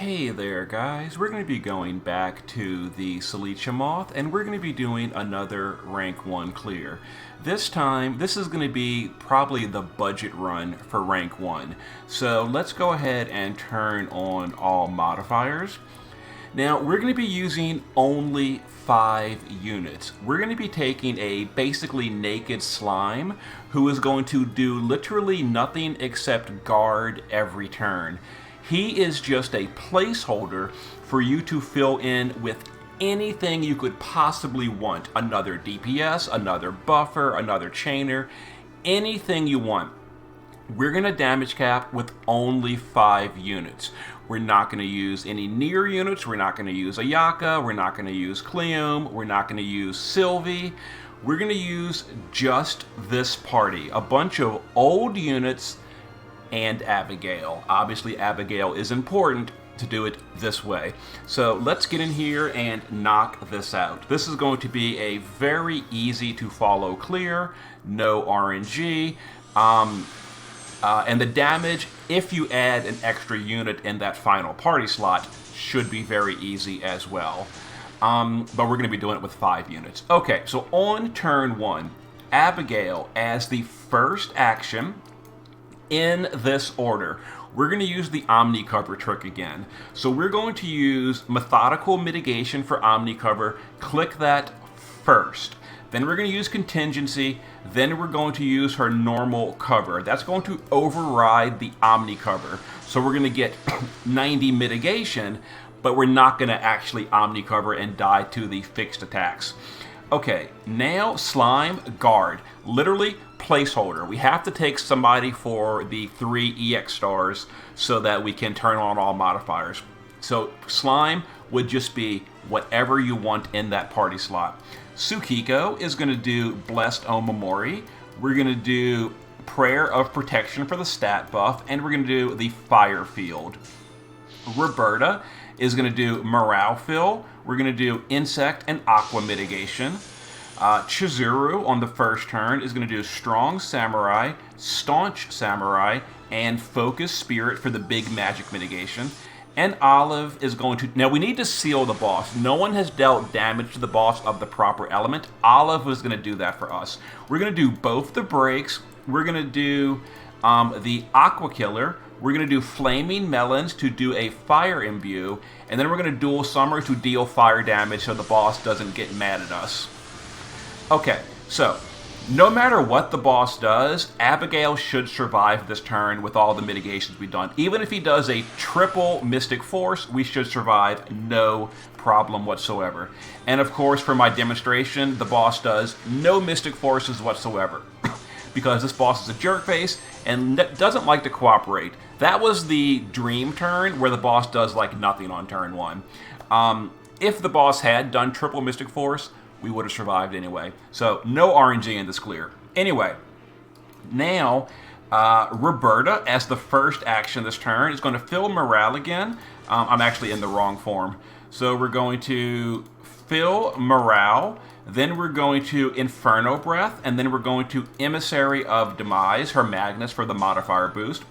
Hey there, guys. We're going to be going back to the Selachimoth, and we're going to be doing another rank 1 clear. This time, this is going to be probably the budget run for rank 1. So let's go ahead and turn on all modifiers. Now, we're going to be using only 5 units. We're going to be taking a basically naked slime who is going to do literally nothing except guard every turn. He is just a placeholder for you to fill in with anything you could possibly want. Another DPS, another buffer, another chainer, anything you want. We're going to damage cap with only 5 units. We're not going to use any near units. We're not going to use Ayaka. We're not going to use Cleum. We're not going to use Sylvie. We're going to use just this party. A bunch of old units and Abigail. Obviously, Abigail is important to do it this way. So let's get in here and knock this out. This is going to be a very easy to follow clear, no RNG. And the damage, if you add an extra unit in that final party slot, should be very easy as well. But we're going to be doing it with 5 units. Okay, so on turn 1, Abigail, as the first action, in this order, we're going to use the Omni Cover trick again. So we're going to use Methodical Mitigation for Omni Cover. Click that first. Then we're going to use Contingency. Then we're going to use her normal cover. That's going to override the Omni Cover. So we're going to get 90 mitigation, but we're not going to actually Omni Cover and die to the fixed attacks. Okay, now Slime Guard. Literally placeholder. We have to take somebody for the 3 EX stars so that we can turn on all modifiers. So Slime would just be whatever you want in that party slot. Tsukiko is going to do Blessed Omamori. We're going to do Prayer of Protection for the stat buff, and we're going to do the Fire Field. Roberta is going to do Morale Fill. We're going to do Insect and Aqua Mitigation. Chizuru on the first turn is going to do Strong Samurai, Staunch Samurai, and Focus Spirit for the big magic mitigation. And Olive is going to... Now, we need to seal the boss. No one has dealt damage to the boss of the proper element. Olive is going to do that for us. We're going to do both the breaks. We're going to do the Aqua Killer. We're going to do Flaming Melons to do a Fire Imbue. And then we're going to Dual Summer to deal fire damage so the boss doesn't get mad at us. Okay, so no matter what the boss does, Abigail should survive this turn with all the mitigations we've done. Even if he does a triple Mystic Force, we should survive, no problem whatsoever. And of course, for my demonstration, the boss does no Mystic Forces whatsoever. Because this boss is a jerkface and doesn't like to cooperate. That was the dream turn where the boss does like nothing on turn 1. If the boss had done triple Mystic Force, we would have survived anyway. So no RNG in this clear. Anyway, now Roberta, as the first action this turn, is going to fill Morale again. I'm actually in the wrong form. So we're going to fill Morale. Then we're going to Inferno Breath, and then we're going to Emissary of Demise, her Magnus for the modifier boost.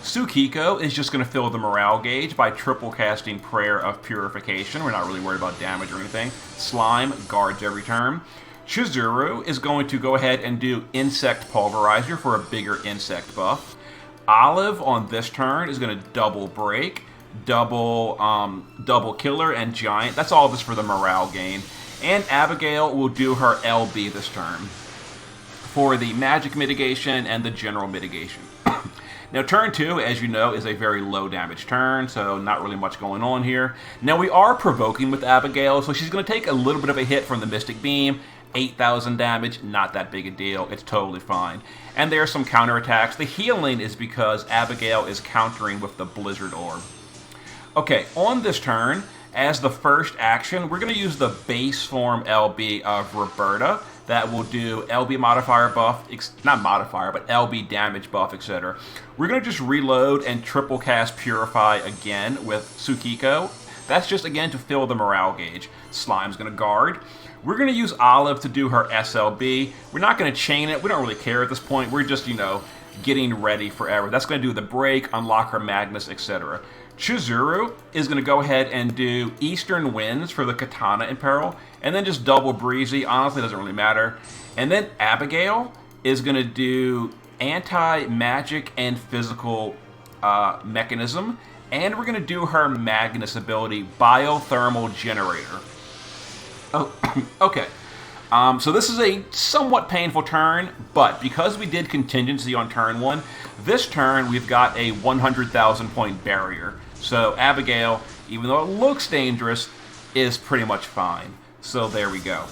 Tsukiko is just going to fill the morale gauge by triple casting Prayer of Purification. We're not really worried about damage or anything. Slime guards every turn. Chizuru is going to go ahead and do Insect Pulverizer for a bigger insect buff. Olive on this turn is going to double break, double killer, and giant. That's all just for the morale gain. And Abigail will do her LB this turn for the magic mitigation and the general mitigation. Now, turn 2, as you know, is a very low damage turn, so not really much going on here. Now, we are provoking with Abigail, so she's going to take a little bit of a hit from the Mystic Beam. 8,000 damage, not that big a deal. It's totally fine. And there are some counterattacks. The healing is because Abigail is countering with the Blizzard Orb. Okay, on this turn, as the first action, we're going to use the base form LB of Roberta. That will do LB modifier buff, not modifier, but LB damage buff, etc. We're going to just reload and triple cast Purify again with Tsukiko. That's just, again, to fill the morale gauge. Slime's going to guard. We're going to use Olive to do her SLB. We're not going to chain it. We don't really care at this point. We're just, getting ready forever. That's going to do the break, unlock her Magnus, etc. Chizuru is going to go ahead and do Eastern Winds for the Katana in peril, and then just double Breezy. Honestly, doesn't really matter. And then Abigail is going to do anti-magic and physical mechanism, and we're going to do her Magnus ability, Biothermal Generator. Oh, okay. So this is a somewhat painful turn, but because we did contingency on turn 1, this turn we've got a 100,000 point barrier. So Abigail, even though it looks dangerous, is pretty much fine. So there we go.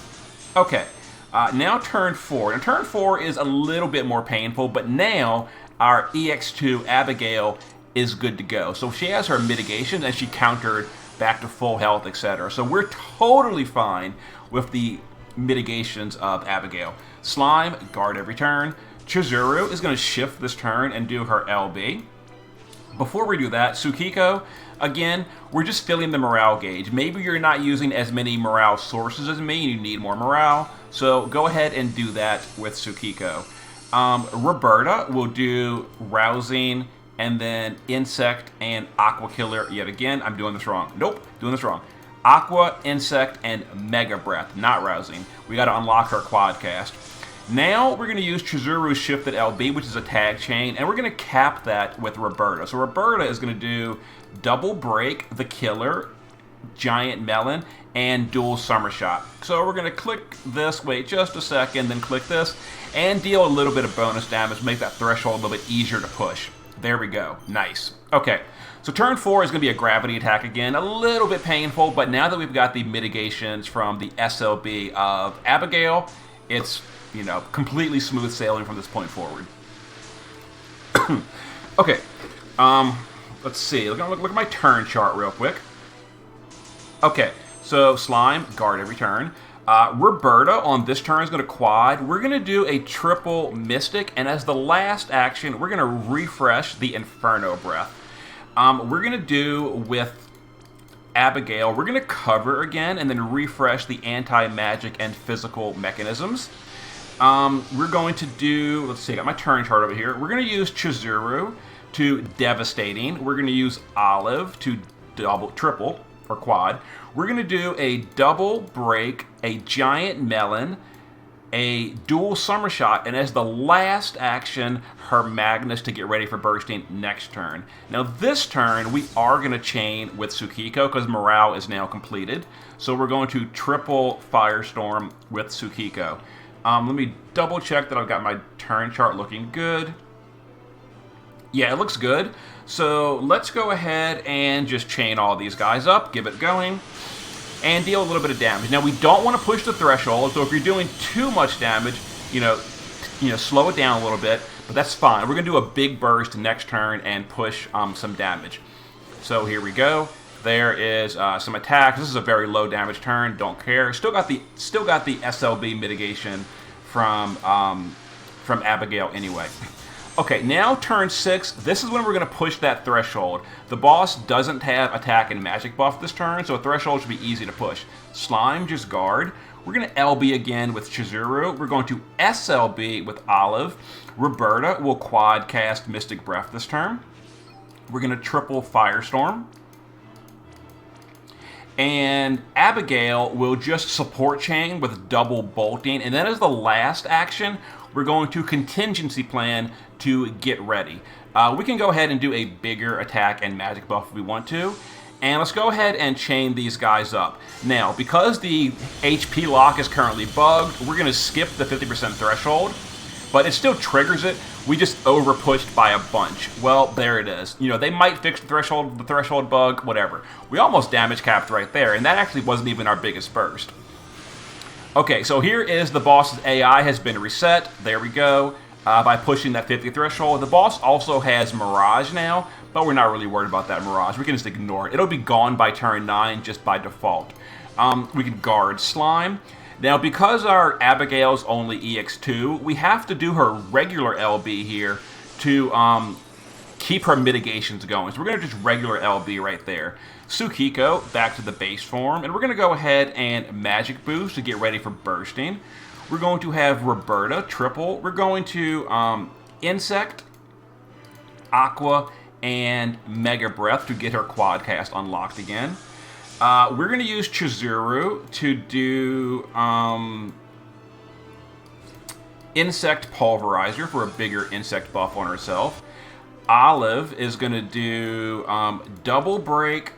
Okay, now turn 4. Now turn 4 is a little bit more painful, but now our EX2 Abigail is good to go. So she has her mitigation and she countered back to full health, etc. So we're totally fine with the mitigations of Abigail. Slime, guard every turn. Chizuru is going to shift this turn and do her LB. Before we do that, Tsukiko, again, we're just filling the morale gauge. Maybe you're not using as many morale sources as me and you need more morale, so go ahead and do that with Tsukiko. Roberta will do Rousing and then Insect and Aqua Killer. Yet again, I'm doing this wrong. Nope, doing this wrong. Aqua, Insect, and Mega Breath, not Rousing. We got to unlock her Quadcast. Now we're going to use Chizuru's Shifted LB, which is a tag chain, and we're going to cap that with Roberta. So Roberta is going to do Double Break, the Killer, Giant Melon, and Dual Summer Shot. So we're going to click this, wait just a second, then click this, and deal a little bit of bonus damage, make that threshold a little bit easier to push. There we go. Nice. Okay. So turn 4 is going to be a gravity attack again, a little bit painful, but now that we've got the mitigations from the SLB of Abigail, it's, you know, completely smooth sailing from this point forward. Okay, let's see. Look at my turn chart real quick. Okay, so Slime, guard every turn. Roberta on this turn is going to quad. We're going to do a triple Mystic, and as the last action, we're going to refresh the Inferno Breath. We're going to do with Abigail, we're going to cover again and then refresh the anti-magic and physical mechanisms. We're going to do, let's see, I got my turn chart over here. We're going to use Chizuru to Devastating. We're going to use Olive to triple, or quad. We're going to do a Double Break, a Giant Melon, a Dual Summer Shot, and as the last action, her Magnus to get ready for bursting next turn. Now this turn, we are going to chain with Tsukiko because morale is now completed. So we're going to triple Firestorm with Tsukiko. Let me double check that I've got my turn chart looking good. Yeah, it looks good. So let's go ahead and just chain all these guys up, give it going, and deal a little bit of damage. Now, we don't want to push the threshold, so if you're doing too much damage, you know, slow it down a little bit, but that's fine. We're going to do a big burst next turn and push some damage. So here we go. There is some attacks. This is a very low damage turn. Don't care. Still got the SLB mitigation from Abigail anyway. Okay, now turn 6, this is when we're going to push that threshold. The boss doesn't have attack and magic buff this turn, so a threshold should be easy to push. Slime, just guard. We're going to LB again with Chizuru. We're going to SLB with Olive. Roberta will quad cast Mystic Breath this turn. We're going to triple Firestorm. And Abigail will just support chain with double bolting. And then as the last action, we're going to contingency plan to get ready. We can go ahead and do a bigger attack and magic buff if we want to. And let's go ahead and chain these guys up. Now, because the HP lock is currently bugged, we're going to skip the 50% threshold. But it still triggers it. We just over pushed by a bunch. Well, there it is. You know, they might fix the threshold bug, whatever. We almost damage capped right there, and that actually wasn't even our biggest burst. Okay, so here is the boss's AI has been reset. There we go. By pushing that 50 threshold. The boss also has Mirage now, but we're not really worried about that Mirage. We can just ignore it. It'll be gone by turn 9 just by default. We can guard Slime. Now, because our Abigail's only EX2, we have to do her regular LB here to keep her mitigations going. So we're going to just regular LB right there. Tsukiko, back to the base form. And we're going to go ahead and Magic Boost to get ready for bursting. We're going to have Roberta, triple. We're going to Insect Aqua and Mega Breath to get her quad cast unlocked again. We're going to use Chizuru to do Insect Pulverizer for a bigger insect buff on herself. Olive is going to do Double Break,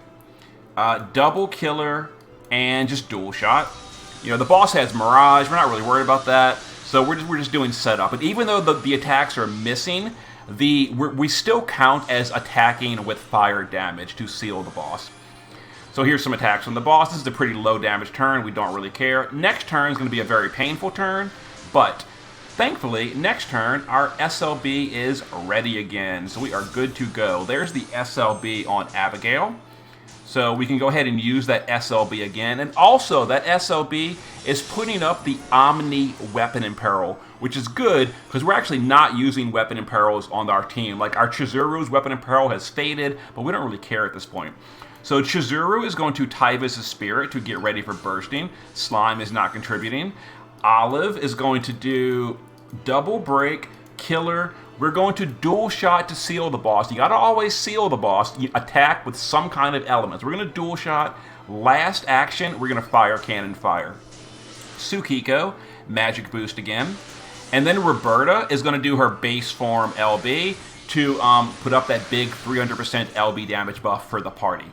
Double Killer, and just Dual Shot. You know, the boss has Mirage. We're not really worried about that. So we're just doing setup. But even though the attacks are missing, we still count as attacking with fire damage to seal the boss. So here's some attacks on the boss. This is a pretty low damage turn. We don't really care. Next turn is going to be a very painful turn, but thankfully, next turn, our SLB is ready again. So we are good to go. There's the SLB on Abigail. So we can go ahead and use that SLB again. And also, that SLB is putting up the Omni Weapon in Peril, which is good because we're actually not using Weapon in Perils on our team. Like, our Chizuru's Weapon in Peril has faded, but we don't really care at this point. So Chizuru is going to Tyvis' Spirit to get ready for bursting. Slime is not contributing. Olive is going to do Double Break, Killer. We're going to Dual Shot to seal the boss. You gotta always seal the boss. You attack with some kind of elements. We're gonna Dual Shot. Last action, we're gonna Fire Cannon Fire. Tsukiko, Magic Boost again. And then Roberta is gonna do her base form LB to put up that big 300% LB damage buff for the party.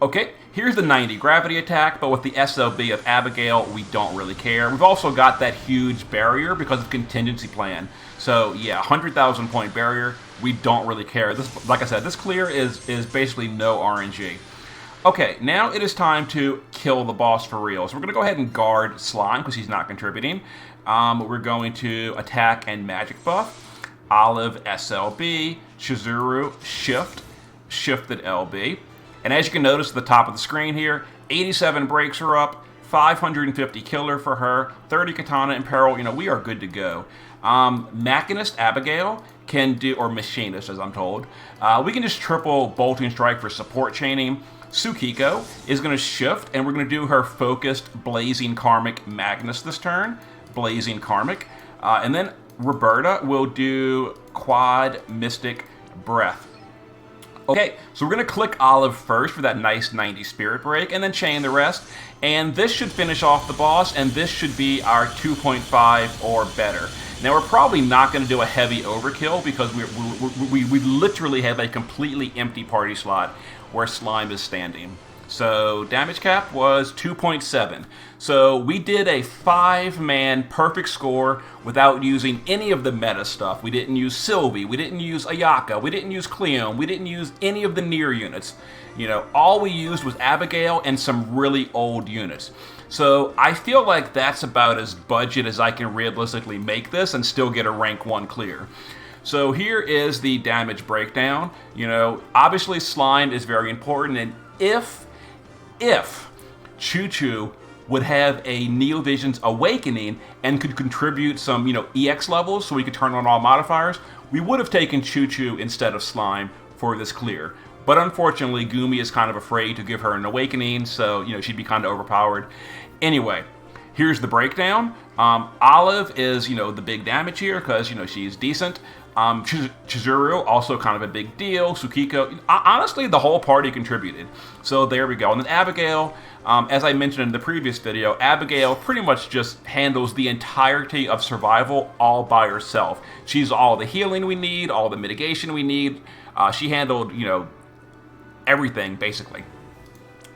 Okay, here's the 90 gravity attack, but with the SLB of Abigail, we don't really care. We've also got that huge barrier because of contingency plan. So yeah, 100,000 point barrier, we don't really care. This, like I said, this clear is basically no RNG. Okay, now it is time to kill the boss for real. So we're gonna go ahead and guard Slime because he's not contributing. We're going to attack and magic buff. Olive SLB, Chizuru shifted LB. And as you can notice at the top of the screen here, 87 breaks are up, 550 killer for her, 30 katana in peril. You know, we are good to go. Machinist Abigail can do, or Machinist as I'm told, we can just triple Bolting Strike for support chaining. Tsukiko is going to shift, and we're going to do her focused Blazing Karmic Magnus this turn. Blazing Karmic. And then Roberta will do Quad Mystic Breath. Okay, so we're going to click Olive first for that nice 90 Spirit Break, and then chain the rest. And this should finish off the boss, and this should be our 2.5 or better. Now, we're probably not going to do a heavy overkill because we literally have a completely empty party slot where Slime is standing. So damage cap was 2.7. So we did a 5-man perfect score without using any of the meta stuff. We didn't use Sylvie, we didn't use Ayaka, we didn't use Cleon, we didn't use any of the near units. You know, all we used was Abigail and some really old units. So I feel like that's about as budget as I can realistically make this and still get a rank 1 clear. So here is the damage breakdown. You know, obviously Slime is very important, and if Choo-Choo would have a Neovision's Awakening and could contribute some, you know, EX levels so we could turn on all modifiers, we would have taken Choo-Choo instead of Slime for this clear. But unfortunately, Gumi is kind of afraid to give her an Awakening, so, you know, she'd be kind of overpowered. Anyway, here's the breakdown. Olive is, you know, the big damage here because, you know, she's decent. Chizuru, also kind of a big deal. Tsukiko, honestly, the whole party contributed. So there we go. And then Abigail, as I mentioned in the previous video, Abigail pretty much just handles the entirety of survival all by herself. She's all the healing we need, all the mitigation we need. She handled, you know, everything, basically.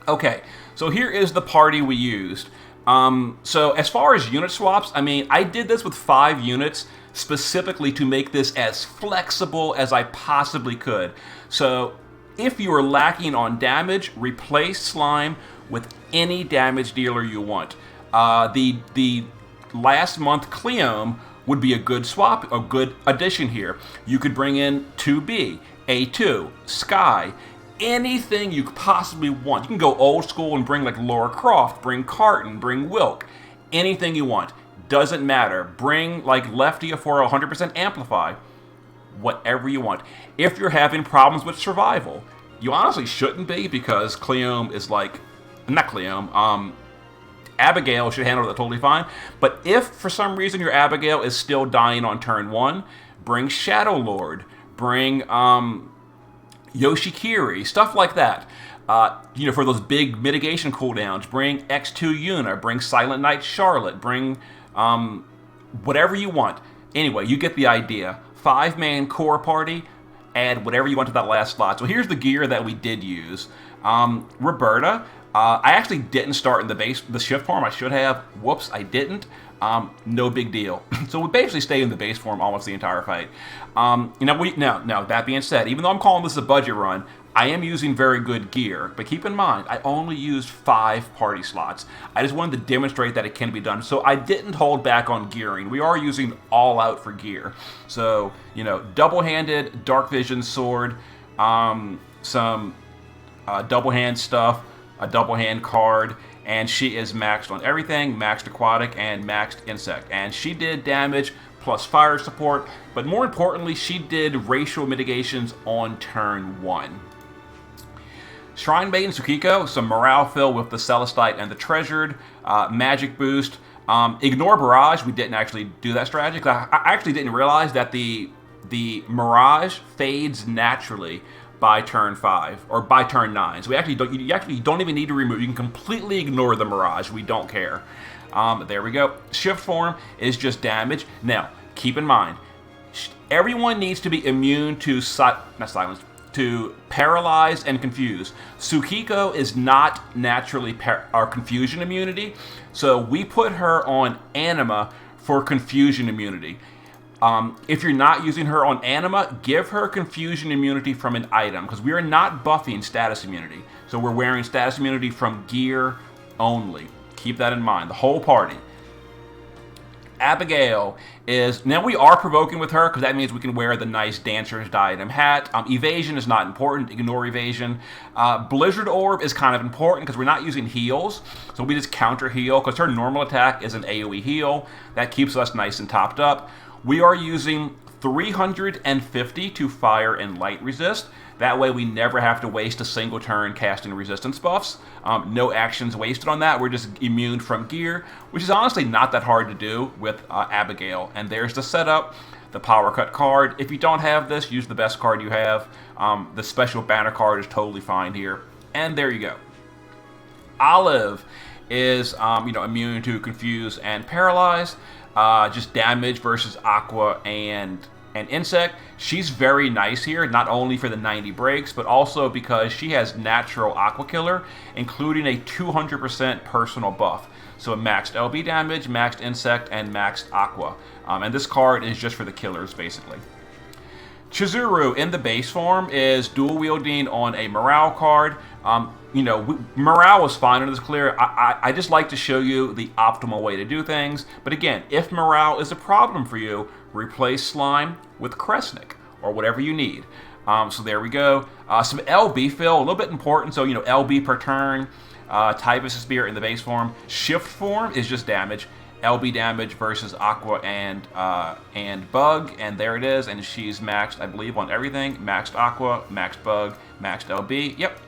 Okay, so here is the party we used. So as far as unit swaps, I mean, I did this with 5 units specifically to make this as flexible as I possibly could. So if you are lacking on damage, replace Slime with any damage dealer you want. The last month Cleom would be a good swap, a good addition here. You could bring in 2B, A2, Sky, anything you could possibly want. You can go old school and bring like Laura Croft, bring Carton, bring Wilk, anything you want. Doesn't matter. Bring like Leftia for 100% Amplify. Whatever you want. If you're having problems with survival, you honestly shouldn't be because Cleom is like, not Cleom, Abigail should handle that totally fine. But if for some reason your Abigail is still dying on turn 1, bring Shadow Lord. Bring Yoshikiri, stuff like that. For those big mitigation cooldowns, bring X2 Yuna, bring Silent Knight Charlotte, bring whatever you want. Anyway, you get the idea. 5-man core party, add whatever you want to that last slot. So here's the gear that we did use. Roberta, I actually didn't start in the shift form. I should have. Whoops, I didn't. No big deal. So we basically stay in the base form almost the entire fight. Now, that being said, even though I'm calling this a budget run, I am using very good gear. But keep in mind, I only used 5 party slots. I just wanted to demonstrate that it can be done. So I didn't hold back on gearing. We are using all out for gear. So, double-handed dark vision sword, some double hand stuff, a double hand card, and she is maxed on everything, maxed aquatic and maxed insect. And she did damage plus fire support, but more importantly, she did racial mitigations on turn 1. Shrine Maiden Tsukiko, some morale fill with the Celestite and the Treasured, magic boost. Ignore Barrage, we didn't actually do that strategy. I actually didn't realize that the Mirage fades naturally by turn 5 or by turn 9. So you actually don't even need to remove. You can completely ignore the Mirage. We don't care. There we go. Shift form is just damage. Now, keep in mind, everyone needs to be immune to to paralyze and confuse. Tsukiko is not naturally confusion immunity, so we put her on anima for confusion immunity. If you're not using her on anima, give her confusion immunity from an item, because we are not buffing status immunity. So we're wearing status immunity from gear only. Keep that in mind, the whole party. Abigail is, now we are provoking with her because that means we can wear the nice Dancer's Diadem hat. Evasion is not important, ignore evasion. Blizzard Orb is kind of important because we're not using heals, so we just counter heal because her normal attack is an AoE heal. That keeps us nice and topped up. We are using 350 to fire and light resist. That way we never have to waste a single turn casting resistance buffs. No actions wasted on that. We're just immune from gear, which is honestly not that hard to do with Abigail. And there's the setup, the power cut card. If you don't have this, use the best card you have. The special banner card is totally fine here. And there you go. Olive is immune to confuse and paralyze. Just damage versus aqua and insect. She's very nice here, not only for the 90 breaks, but also because she has natural aqua killer, including a 200% personal buff. So maxed LB damage, maxed insect, and maxed aqua. And this card is just for the killers, basically. Chizuru in the base form is dual wielding on a morale card. Morale was fine under this clear. I just like to show you the optimal way to do things. But again, if morale is a problem for you, replace Slime with Kresnik or whatever you need. So there we go. Some LB fill, a little bit important. So, LB per turn. Typhus Spear in the base form. Shift form is just damage. LB damage versus Aqua and Bug, and there it is. And she's maxed, I believe, on everything. Maxed Aqua, maxed Bug, maxed LB. Yep.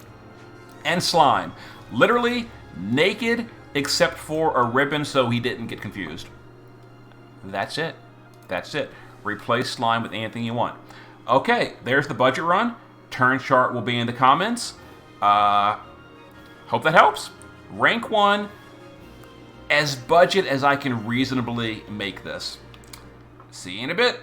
And Slime. Literally naked except for a ribbon so he didn't get confused. That's it. That's it. Replace Slime with anything you want. Okay, there's the budget run. Turn chart will be in the comments. Hope that helps. Rank 1, as budget as I can reasonably make this. See you in a bit.